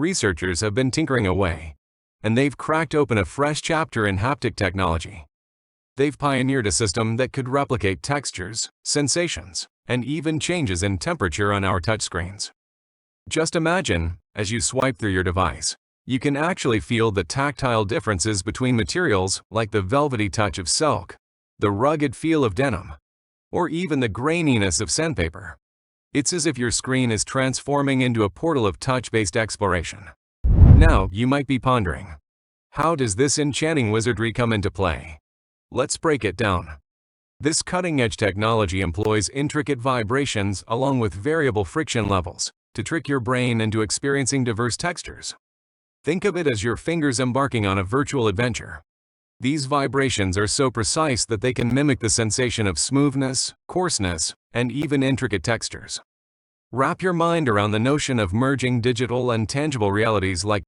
Researchers have been tinkering away, and they've cracked open a fresh chapter in haptic technology. They've pioneered a system that could replicate textures, sensations, and even changes in temperature on our touchscreens. Just imagine, as you swipe through your device, you can actually feel the tactile differences between materials like the velvety touch of silk, the rugged feel of denim, or even the graininess of sandpaper. It's as if your screen is transforming into a portal of touch-based exploration. Now, you might be pondering, how does this enchanting wizardry come into play? Let's break it down. This cutting-edge technology employs intricate vibrations along with variable friction levels to trick your brain into experiencing diverse textures. Think of it as your fingers embarking on a virtual adventure. These vibrations are so precise that they can mimic the sensation of smoothness, coarseness, and even intricate textures. Wrap your mind around the notion of merging digital and tangible realities like